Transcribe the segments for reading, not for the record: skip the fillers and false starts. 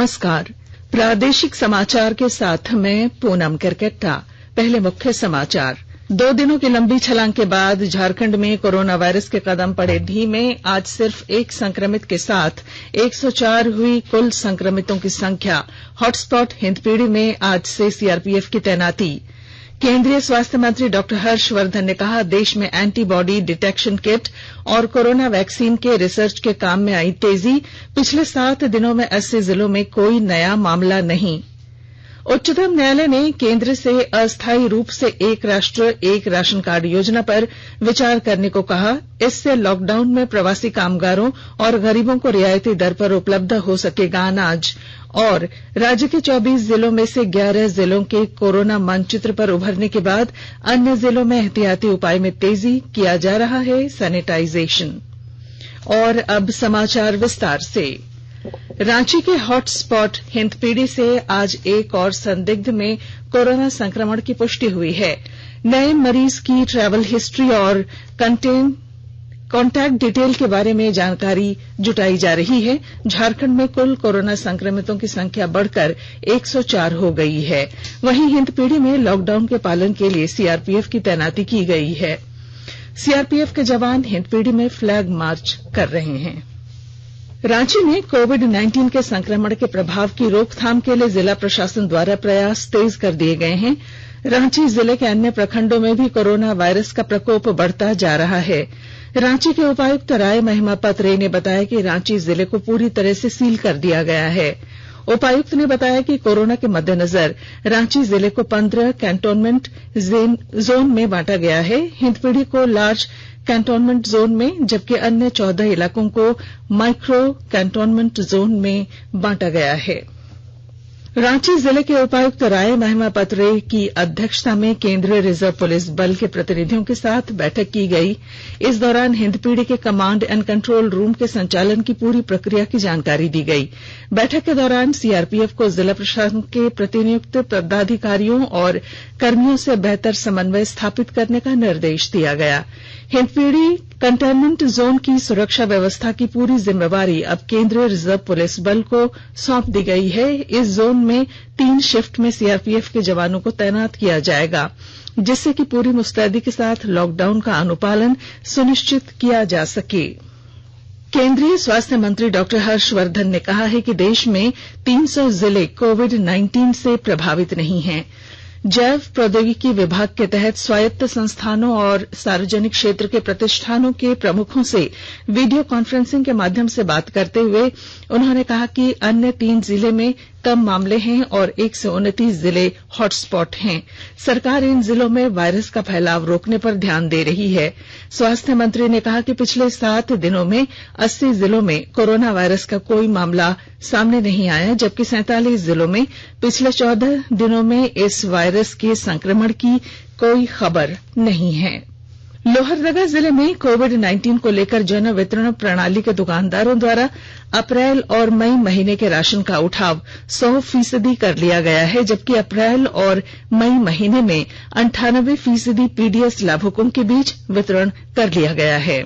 नमस्कार। प्रादेशिक समाचार के साथ मैं पूनम करकेट्टा। पहले मुख्य समाचार। 2 दिनों की लंबी छलांग के बाद झारखंड में कोरोना वायरस के कदम पड़े धीमे। आज सिर्फ एक संक्रमित के साथ 104 हुई कुल संक्रमितों की संख्या। हॉटस्पॉट हिंदपीढ़ी में आज से सीआरपीएफ की तैनाती। केंद्रीय स्वास्थ्य मंत्री डॉक्टर हर्षवर्धन ने कहा, देश में एंटीबॉडी डिटेक्शन किट और कोरोना वैक्सीन के रिसर्च के काम में आई तेजी। पिछले 7 दिनों में 80 जिलों में कोई नया मामला नहीं। उच्चतम न्यायालय ने केंद्र से अस्थायी रूप से एक राष्ट्र एक राशन कार्ड योजना पर विचार करने को कहा। इससे लॉकडाउन में प्रवासी कामगारों और गरीबों को रियायती दर पर उपलब्ध हो सकेगा अनाज। और राज्य के 24 जिलों में से 11 जिलों के कोरोना मानचित्र पर उभरने के बाद अन्य जिलों में एहतियाती उपाय में तेजी। किया जा रहा है सैनिटाइजेशन। और अब समाचार विस्तार से। रांची के हॉटस्पॉट हिंदपीढ़ी से आज एक और संदिग्ध में कोरोना संक्रमण की पुष्टि हुई है। नए मरीज की ट्रैवल हिस्ट्री और कॉन्टैक्ट डिटेल के बारे में जानकारी जुटाई जा रही है। झारखंड में कुल कोरोना संक्रमितों की संख्या बढ़कर 104 हो गई है। वहीं हिंदपीढ़ी में लॉकडाउन के पालन के लिए सीआरपीएफ की तैनाती की गई है। सीआरपीएफ के जवान हिंदपीढ़ी में फ्लैग मार्च कर रहे हैं। रांची में कोविड-19 के संक्रमण के प्रभाव की रोकथाम के लिए जिला प्रशासन द्वारा प्रयास तेज कर दिए गए हैं। रांची जिले के अन्य प्रखंडों में भी कोरोना वायरस का प्रकोप बढ़ता जा रहा है। रांची के उपायुक्त राय महिमापत रे ने बताया कि रांची जिले को पूरी तरह से सील कर दिया गया है। उपायुक्त ने बताया कि कोरोना के मद्देनजर रांची जिले को 15 कैंटोनमेंट जोन में बांटा गया है। हिंदपीढ़ी को लार्ज कैंटोनमेंट जोन में, जबकि अन्य 14 इलाकों को माइक्रो कैंटोनमेंट जोन में बांटा गया है। रांची जिले के उपायुक्त राय महिमापत रे की अध्यक्षता में केंद्रीय रिजर्व पुलिस बल के प्रतिनिधियों के साथ बैठक की गई। इस दौरान हिंदपीढ़ी के कमांड एंड कंट्रोल रूम के संचालन की पूरी प्रक्रिया की जानकारी दी गई। बैठक के दौरान सीआरपीएफ को जिला प्रशासन के प्रतिनियुक्त पदाधिकारियों और कर्मियों से बेहतर समन्वय स्थापित करने का निर्देश दिया गया। हिंदपीढ़ी कंटेनमेंट जोन की सुरक्षा व्यवस्था की पूरी जिम्मेवारी अब केंद्रीय रिजर्व पुलिस बल को सौंप दी गई है। इस जोन में 3 शिफ्ट में सीआरपीएफ के जवानों को तैनात किया जाएगा, जिससे कि पूरी मुस्तैदी के साथ लॉकडाउन का अनुपालन सुनिश्चित किया जा सके। केंद्रीय स्वास्थ्य मंत्री डॉक्टर हर्षवर्धन ने कहा है कि देश में 300 जिले कोविड-19 से प्रभावित नहीं हैं। जैव प्रौद्योगिकी विभाग के तहत स्वायत्त संस्थानों और सार्वजनिक क्षेत्र के प्रतिष्ठानों के प्रमुखों से वीडियो कॉन्फ्रेंसिंग के माध्यम से बात करते हुए उन्होंने कहा कि अन्य 3 जिले में कम मामले हैं और 129 जिले हॉटस्पॉट हैं। सरकार इन जिलों में वायरस का फैलाव रोकने पर ध्यान दे रही है। स्वास्थ्य मंत्री ने कहा कि पिछले 7 दिनों में 80 जिलों में कोरोना वायरस का कोई मामला सामने नहीं आया, जबकि 47 जिलों में पिछले 14 दिनों में इस वायरस के संक्रमण की कोई खबर नहीं है। लोहरदगा जिले में कोविड-19 को लेकर जन वितरण प्रणाली के दुकानदारों द्वारा अप्रैल और मई महीने के राशन का उठाव 100% कर लिया गया है, जबकि अप्रैल और मई महीने में 98% पीडीएस लाभुकों के बीच वितरण कर लिया गया है।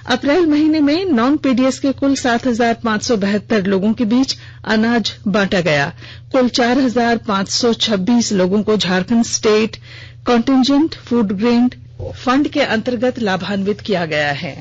अप्रैल महीने में नॉन पीडीएस के कुल 7,572 लोगों के बीच अनाज बांटा गया। कुल 4,526 लोगों को Jharkhand state contingent food grain fund के अंतर्गत लाभान्वित किया गया है।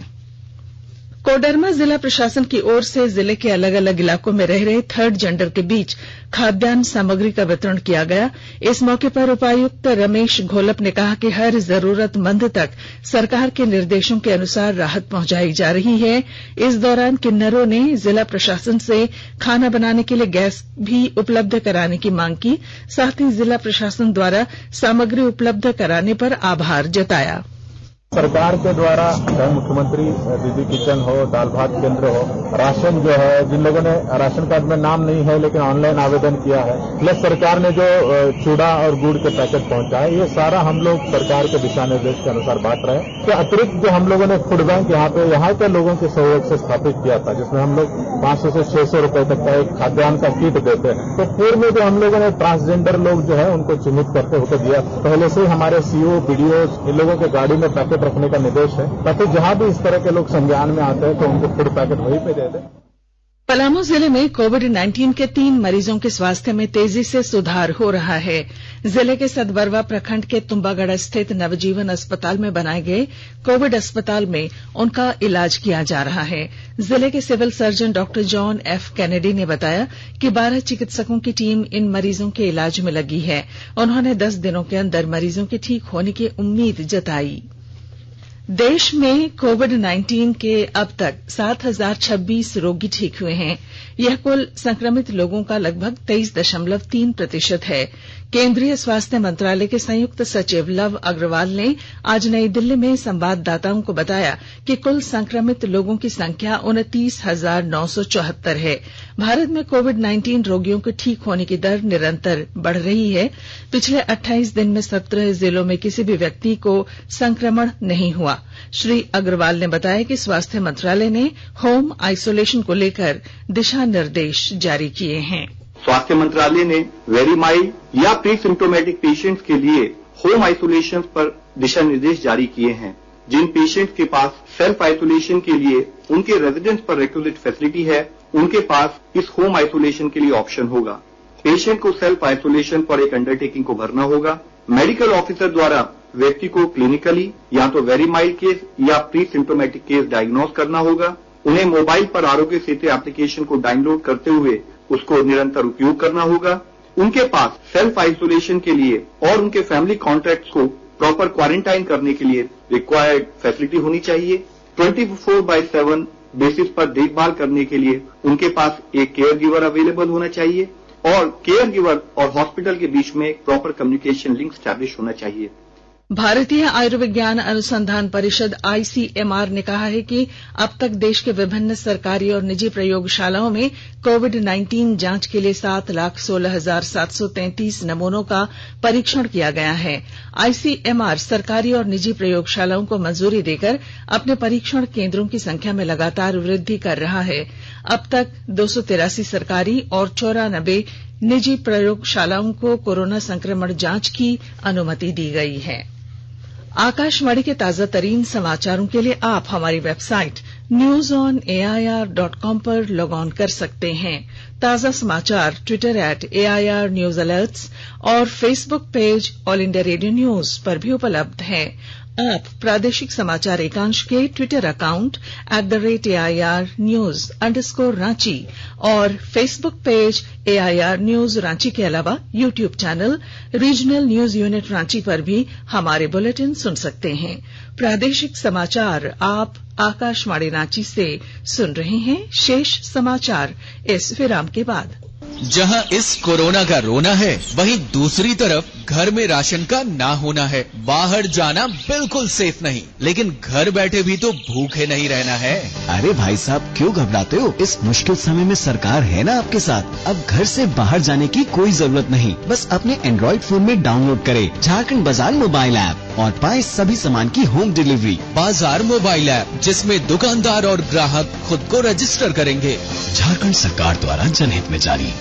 कोडरमा जिला प्रशासन की ओर से जिले के अलग अलग इलाकों में रह रहे थर्ड जेंडर के बीच खाद्यान्न सामग्री का वितरण किया गया। इस मौके पर उपायुक्त रमेश घोलप ने कहा कि हर जरूरतमंद तक सरकार के निर्देशों के अनुसार राहत पहुंचाई जा रही है। इस दौरान किन्नरों ने जिला प्रशासन से खाना बनाने के लिए गैस भी उपलब्ध कराने की मांग की। साथ ही जिला प्रशासन द्वारा सामग्री उपलब्ध कराने पर आभार जताया। सरकार के द्वारा चाहे मुख्यमंत्री दीदी किचन हो, दाल भात केंद्र हो, राशन जो है, जिन लोगों ने राशन कार्ड में नाम नहीं है लेकिन ऑनलाइन आवेदन किया है, प्लस सरकार ने जो चूड़ा और गुड़ के पैकेट पहुंचाए, ये सारा हम लोग सरकार के दिशा निर्देश के अनुसार बांट रहे हैं। तो अतिरिक्त जो हम लोगों ने फूड बैंक यहाँ के लोगों के सहयोग से स्थापित किया था, जिसमें हम लोग 500 से 600 रुपए तक का एक खाद्यान्न का किट देते हैं। तो पूर्व में जो हम लोगों ने ट्रांसजेंडर लोग जो है उनको चिन्हित करते होकर दिया, पहले से ही हमारे सीओ बीडीओ इन लोगों के गाड़ी में पैकेट रखने का निर्देश है, ताकि जहां भी इस तरह के लोग संज्ञान में आते हैं तो उनको फूड पैकेट वहीं पे दे दें। पलामू जिले में कोविड-19 के 3 मरीजों के स्वास्थ्य में तेजी से सुधार हो रहा है। जिले के सतबरवा प्रखंड के तुम्बागढ़ स्थित नवजीवन अस्पताल में बनाए गए कोविड अस्पताल में उनका इलाज किया जा रहा है। जिले के civil surgeon doctor John F Kennedy ने बताया कि 12 चिकित्सकों की टीम इन मरीजों के इलाज में लगी है। उन्होंने 10 दिनों के अंदर मरीजों के ठीक होने की उम्मीद जताई। देश में कोविड-19 के अब तक 7,026 रोगी ठीक हुए हैं। यह कुल संक्रमित लोगों का लगभग 23.3% है। केंद्रीय स्वास्थ्य मंत्रालय के संयुक्त सचिव लव अग्रवाल ने आज नई दिल्ली में संवाददाताओं को बताया कि कुल संक्रमित लोगों की संख्या 29,974 है। भारत में कोविड-19 रोगियों के ठीक होने की दर निरंतर बढ़ रही है। पिछले 28 दिन में 17 जिलों में किसी भी व्यक्ति को संक्रमण नहीं हुआ। श्री अग्रवाल ने बताया कि स्वास्थ्य मंत्रालय ने होम आइसोलेशन को लेकर दिशा निर्देश जारी किए हैं। स्वास्थ्य मंत्रालय ने वेरी माइल्ड या प्री सिम्टोमेटिक पेशेंट्स के लिए होम आइसोलेशन पर दिशा निर्देश जारी किए हैं। जिन पेशेंट्स के पास सेल्फ आइसोलेशन के लिए उनके रेजिडेंस पर रिक्विजिट फैसिलिटी है, उनके पास इस होम आइसोलेशन के लिए ऑप्शन होगा। पेशेंट को सेल्फ आइसोलेशन पर एक अंडरटेकिंग को भरना होगा। मेडिकल ऑफिसर द्वारा व्यक्ति को क्लिनिकली या तो वेरी माइल्ड केस या प्री सिम्टोमेटिक केस डायग्नोज करना होगा। उन्हें मोबाइल पर आरोग्य सेतु एप्लीकेशन को डाउनलोड करते हुए उसको निरंतर उपयोग करना होगा। उनके पास सेल्फ आइसोलेशन के लिए और उनके फैमिली कॉन्टैक्ट्स को प्रॉपर क्वारंटाइन करने के लिए रिक्वायर्ड फैसिलिटी होनी चाहिए। 24/7 बेसिस पर देखभाल करने के लिए उनके पास एक केयर गिवर अवेलेबल होना चाहिए और केयर गिवर और हॉस्पिटल के बीच में एक प्रॉपर कम्युनिकेशन लिंक स्टैब्लिश होना चाहिए। भारतीय आयुर्विज्ञान अनुसंधान परिषद ICMR ने कहा है कि अब तक देश के विभिन्न सरकारी और निजी प्रयोगशालाओं में कोविड-19 जांच के लिए 7,16,733 नमूनों का परीक्षण किया गया है। ICMR सरकारी और निजी प्रयोगशालाओं को मंजूरी देकर अपने परीक्षण केंद्रों की संख्या में लगातार वृद्धि कर रहा है। अब तक 283 सरकारी और 94 निजी प्रयोगशालाओं को कोरोना संक्रमण जांच की अनुमति दी गई है। आकाशवाणी के ताजा तरीन समाचारों के लिए आप हमारी वेबसाइट newsonair.com पर लॉग ऑन कर सकते हैं। ताजा समाचार ट्विटर @AIR News Alerts और Facebook page all India radio news पर भी उपलब्ध है। आप प्रादेशिक समाचार एकांश के ट्विटर अकाउंट @AIR News_Ranchi और Facebook page AIR News Ranchi के अलावा YouTube channel regional news unit Ranchi पर भी हमारे बुलेटिन सुन सकते हैं। प्रादेशिक समाचार आप आकाशवाणी रांची से सुन रहे हैं। शेष समाचार इस विराम के बाद। जहां इस कोरोना का रोना है, वहीं दूसरी तरफ घर में राशन का ना होना है। बाहर जाना बिल्कुल सेफ नहीं, लेकिन घर बैठे भी तो भूखे नहीं रहना है। अरे भाई साहब, क्यों घबराते हो? इस मुश्किल समय में सरकार है ना आपके साथ। अब घर से बाहर जाने की कोई जरूरत नहीं। बस अपने एंड्रॉइड फोन में डाउनलोड करें झारखंड बाजार मोबाइल ऐप और पाए सभी सामान की होम डिलीवरी। बाजार मोबाइल ऐप, जिसमें दुकानदार और ग्राहक खुद को रजिस्टर करेंगे। झारखंड सरकार द्वारा जनहित में जारी।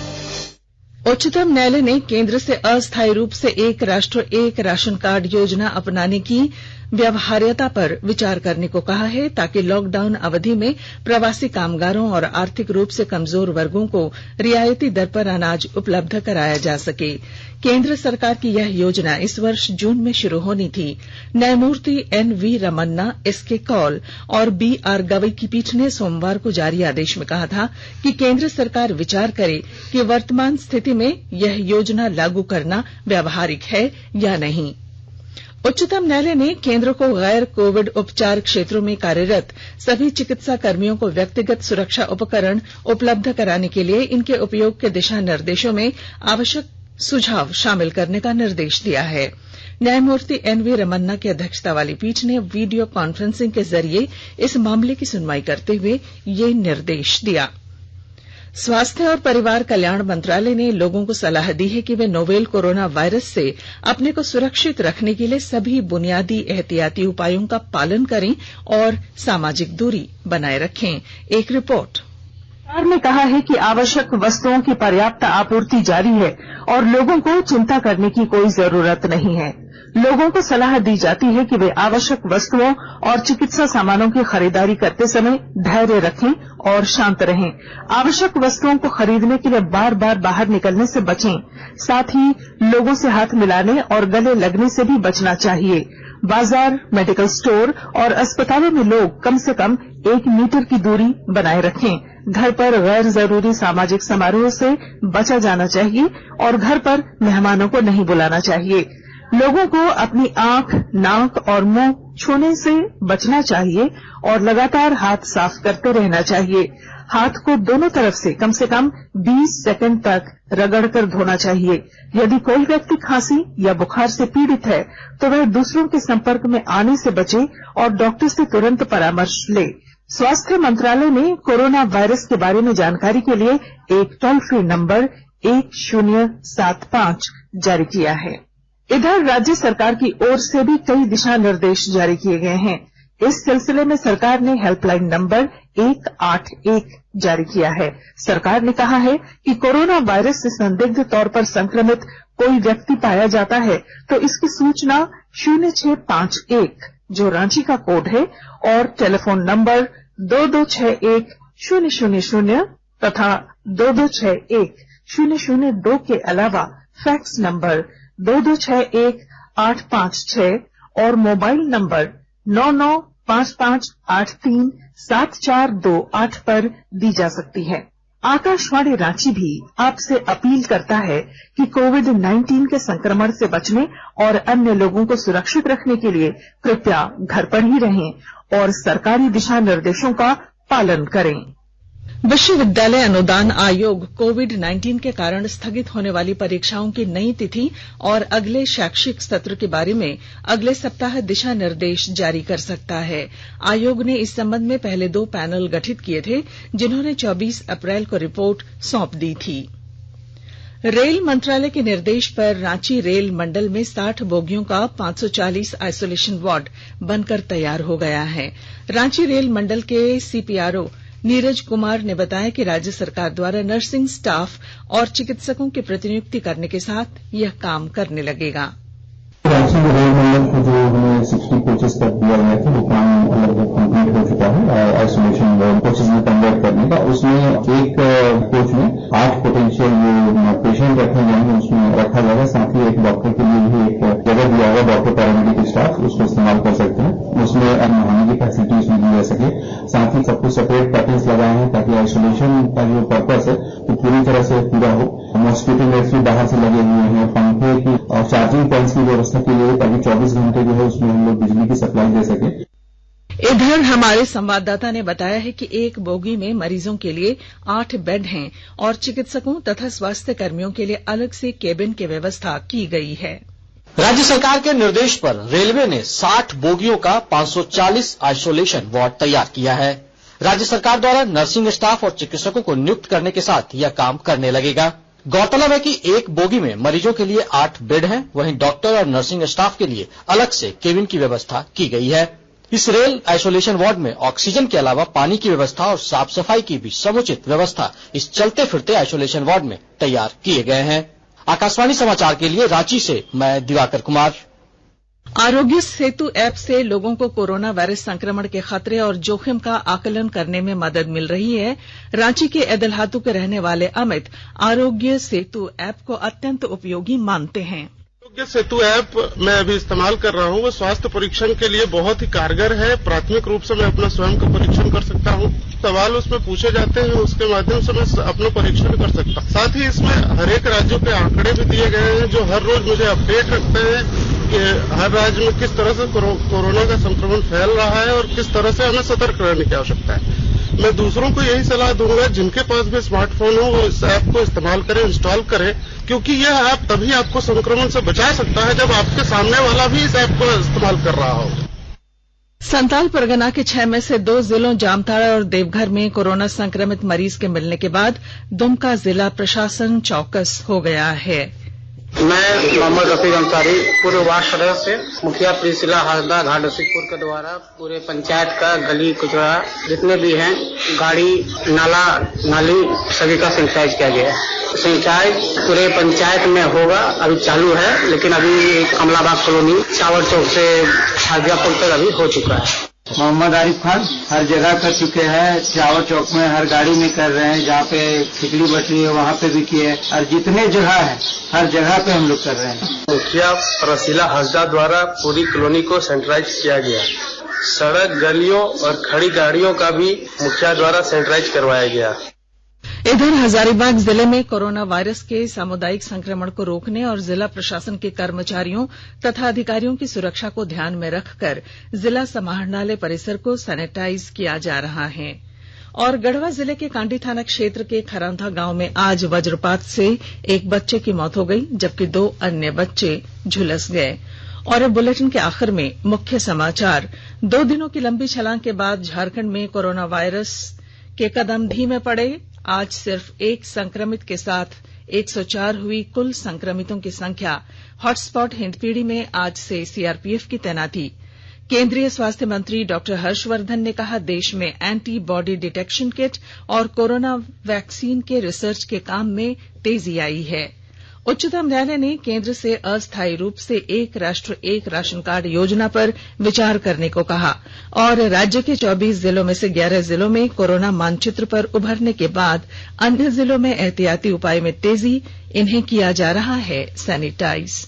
उच्चतम न्यायालय ने केंद्र से अस्थायी रूप से एक राष्ट्र एक राशन कार्ड योजना अपनाने की व्यवहार्यता पर विचार करने को कहा है, ताकि लॉकडाउन अवधि में प्रवासी कामगारों और आर्थिक रूप से कमजोर वर्गों को रियायती दर पर अनाज उपलब्ध कराया जा सके। केंद्र सरकार की यह योजना इस वर्ष जून में शुरू होनी थी। न्यायमूर्ति NV रमन्ना, SK कौल और BR गवई की पीठ ने सोमवार को जारी आदेश में कहा था कि केंद्र सरकार विचार करे कि वर्तमान स्थिति में यह योजना लागू करना व्यावहारिक है या नहीं। उच्चतम न्यायालय ने केंद्र को गैर कोविड उपचार क्षेत्रों में कार्यरत सभी चिकित्सा कर्मियों को व्यक्तिगत सुरक्षा उपकरण उपलब्ध कराने के लिए इनके उपयोग के दिशा निर्देशों में आवश्यक सुझाव शामिल करने का निर्देश दिया है। न्यायमूर्ति NV रमन्ना की अध्यक्षता वाली पीठ ने वीडियो कॉन्फ्रेंसिंग के जरिए इस मामले की सुनवाई करते हुए ये निर्देश दिया। स्वास्थ्य और परिवार कल्याण मंत्रालय ने लोगों को सलाह दी है कि वे नोवेल कोरोना वायरस से अपने को सुरक्षित रखने के लिए सभी बुनियादी एहतियाती उपायों का पालन करें और सामाजिक दूरी बनाए रखें। एक रिपोर्ट। सरकार ने कहा है कि आवश्यक वस्तुओं की पर्याप्त आपूर्ति जारी है और लोगों को चिंता करने की कोई जरूरत नहीं है। लोगों को सलाह दी जाती है कि वे आवश्यक वस्तुओं और चिकित्सा सामानों की खरीदारी करते समय धैर्य रखें और शांत रहें। आवश्यक वस्तुओं को खरीदने के लिए बार बार बाहर निकलने से बचें। साथ ही लोगों से हाथ मिलाने और गले लगने से भी बचना चाहिए। बाजार, मेडिकल स्टोर और अस्पतालों में लोग कम से कम 1 मीटर की दूरी बनाए रखें। घर पर गैर जरूरी सामाजिक समारोह से बचा जाना चाहिए और घर पर मेहमानों को नहीं बुलाना चाहिए। लोगों को अपनी आंख, नाक और मुंह छूने से बचना चाहिए और लगातार हाथ साफ करते रहना चाहिए। हाथ को दोनों तरफ से कम 20 सेकंड तक रगड़कर धोना चाहिए। यदि कोई व्यक्ति खांसी या बुखार से पीड़ित है तो वह दूसरों के संपर्क में आने से बचे और डॉक्टर से तुरंत परामर्श ले। स्वास्थ्य मंत्रालय ने कोरोना वायरस के बारे में जानकारी के लिए एक टोल फ्री नंबर 1075 जारी किया है। इधर राज्य सरकार की ओर से भी कई दिशा निर्देश जारी किए गए हैं। इस सिलसिले में सरकार ने हेल्पलाइन नंबर 181 जारी किया है। सरकार ने कहा है कि कोरोना वायरस से संदिग्ध तौर पर संक्रमित कोई व्यक्ति पाया जाता है तो इसकी सूचना 0651 जो रांची का कोड है और टेलीफोन नंबर 2261-000 तथा 2261-002 के अलावा फैक्स नंबर 2261-856 और मोबाइल नंबर 9955837428 पर दी जा सकती है। आकाशवाणी रांची भी आपसे अपील करता है कि कोविड-19 के संक्रमण से बचने और अन्य लोगों को सुरक्षित रखने के लिए कृपया घर पर ही रहें और सरकारी दिशा निर्देशों का पालन करें। विश्वविद्यालय अनुदान आयोग कोविड-19 के कारण स्थगित होने वाली परीक्षाओं की नई तिथि और अगले शैक्षिक सत्र के बारे में अगले सप्ताह दिशा निर्देश जारी कर सकता है। आयोग ने इस संबंध में पहले 2 पैनल गठित किए थे जिन्होंने 24 अप्रैल को रिपोर्ट सौंप दी थी। रेल मंत्रालय के निर्देश पर रांची रेल मंडल में 60 बोगियों का 540 आइसोलेशन वार्ड बनकर तैयार हो गया है। रांची रेल मंडल के सीपीआरओ नीरज कुमार ने बताया कि राज्य सरकार द्वारा नर्सिंग स्टाफ और चिकित्सकों की प्रतिनियुक्ति करने के साथ यह काम करने लगेगा। रांची रेल मंडल को जो हमें 60 कोचेस तक दिया गया था वो काम लगभग कंप्लीट हो चुका है। आइसोलेशन कोचेस में कन्वर्ट करने का उसमें एक कोच में 8 पोटेंशियल पेशेंट रखे जाएंगे, उसमें रखा जाएगा। साथ ही एक डॉक्टर के लिए भी एक जगह दिया होगा, डॉक्टर पैरामेडिकल स्टाफ उसको इस्तेमाल कर सकते हैं। उसमें नहाने की फैसिलिटी उसमें दी जा सके। साथ ही सबको सेपरेट कर्टेन्स लगाए हैं ताकि आइसोलेशन का जो पर्पस है वो पूरी तरह से पूरा हो। मॉस्किटो नेट्स भी बाहर से लगे हुए हैं, पंखे की और चार्जिंग पॉइंट्स की व्यवस्था की गई है ताकि 24 घंटे जो है उसमें हम लोग बिजली की सप्लाई दे सके। इधर हमारे संवाददाता ने बताया है कि एक बोगी में मरीजों के लिए 8 बेड हैं और चिकित्सकों तथा स्वास्थ्य कर्मियों के लिए अलग से केबिन की व्यवस्था की गई है। राज्य सरकार के निर्देश पर रेलवे ने 60 बोगियों का 540 आइसोलेशन वार्ड तैयार किया है। राज्य सरकार द्वारा नर्सिंग स्टाफ और चिकित्सकों को नियुक्त करने के साथ यह काम करने लगेगा। गौरतलब है कि एक बोगी में मरीजों के लिए 8 बेड हैं, वहीं डॉक्टर और नर्सिंग स्टाफ के लिए अलग से केबिन की व्यवस्था की गई है। इस रेल आइसोलेशन वार्ड में ऑक्सीजन के अलावा पानी की व्यवस्था और साफ सफाई की भी समुचित व्यवस्था इस चलते फिरते आइसोलेशन वार्ड में तैयार किए गए हैं। आकाशवाणी समाचार के लिए रांची से मैं दिवाकर कुमार। आरोग्य सेतु ऐप से लोगों को कोरोना वायरस संक्रमण के खतरे और जोखिम का आकलन करने में मदद मिल रही है। रांची के एदलहातू के रहने वाले अमित आरोग्य सेतु ऐप को अत्यंत उपयोगी मानते हैं। आरोग्य सेतु ऐप मैं अभी इस्तेमाल कर रहा हूँ, वो स्वास्थ्य परीक्षण के लिए बहुत ही कारगर है। प्राथमिक रूप से मैं अपना स्वयं का परीक्षण कर सकता हूँ, सवाल उसमें पूछे जाते हैं, उसके माध्यम से मैं अपना परीक्षण कर सकता हूँ। साथ ही इसमें हर एक राज्यों के आंकड़े भी दिए गए हैं जो हर रोज मुझे अपडेट रखते हैं कि हर राज्य में किस तरह से कोरोना का संक्रमण फैल रहा है और किस तरह से हमें सतर्क रहने की आवश्यकता है। मैं दूसरों को यही सलाह दूंगा जिनके पास भी स्मार्टफोन हो वो इस ऐप को इस्तेमाल करें, इंस्टॉल करें, क्योंकि यह ऐप तभी आपको संक्रमण से बचा सकता है जब आपके सामने वाला भी इस ऐप को इस्तेमाल कर रहा हो। संताल परगना के 6 में से 2 जिलों जामताड़ा और देवघर में कोरोना संक्रमित मरीज के मिलने के बाद दुमका जिला प्रशासन चौकस हो गया है। मैं मोहम्मद रफीक अंसारी, पूर्व वार्ड सदस्य, मुखिया प्रिसिला हासदा घाट रसिकपुर के द्वारा पूरे पंचायत का गली कुचड़ा जितने भी हैं, गाड़ी, नाला, नाली सभी का सैनिटाइज किया गया है। सैनिटाइज पूरे पंचायत में होगा, अभी चालू है, लेकिन अभी कमलाबाग कॉलोनी, चावल चौक से हाजियापुर तक अभी हो चुका है। मोहम्मद आरिफ खान, हर जगह कर चुके हैं, चावल चौक में हर गाड़ी में कर रहे हैं, जहाँ पे खिचड़ी बट रही है वहाँ पे भी किए, और जितने जगह है हर जगह पे हम लोग कर रहे हैं। मुखिया रसीला हसदा द्वारा पूरी कॉलोनी को सैनिटाइज किया गया। सड़क, गलियों और खड़ी गाड़ियों का भी मुखिया द्वारा सैनिटाइज करवाया गया। इधर हजारीबाग जिले में कोरोना वायरस के सामुदायिक संक्रमण को रोकने और जिला प्रशासन के कर्मचारियों तथा अधिकारियों की सुरक्षा को ध्यान में रखकर जिला समाहरणालय परिसर को सैनिटाइज किया जा रहा है। और गढ़वा जिले के कांडी थाना क्षेत्र के खरांधा गांव में आज वज्रपात से एक बच्चे की मौत हो गई, जबकि 2 अन्य बच्चे झुलस गए। और अब बुलेटिन के आखिर में मुख्य समाचार। 2 दिनों की लंबी छलांग के बाद झारखंड में कोरोना वायरस के कदम धीमे पड़े। आज सिर्फ एक संक्रमित के साथ 104 हुई कुल संक्रमितों की संख्या। हॉटस्पॉट हिंदपीढ़ी में आज से सीआरपीएफ की तैनाती। केंद्रीय स्वास्थ्य मंत्री डॉक्टर हर्षवर्धन ने कहा, देश में एंटीबॉडी डिटेक्शन किट और कोरोना वैक्सीन के रिसर्च के काम में तेजी आई है। उच्चतम न्यायालय ने केंद्र से अस्थायी रूप से एक राष्ट्र एक राशन कार्ड योजना पर विचार करने को कहा। और राज्य के 24 जिलों में से 11 जिलों में कोरोना मानचित्र पर उभरने के बाद अन्य जिलों में एहतियाती उपाय में तेजी, इन्हें किया जा रहा है सैनिटाइज।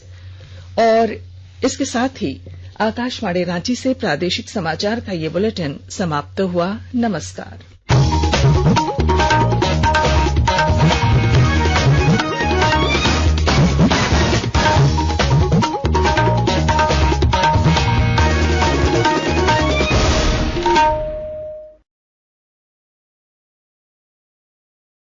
और इसके साथ ही आकाशवाणी रांची से प्रादेशिक समाचार का ये बुलेटिन समाप्त हुआ। नमस्कार।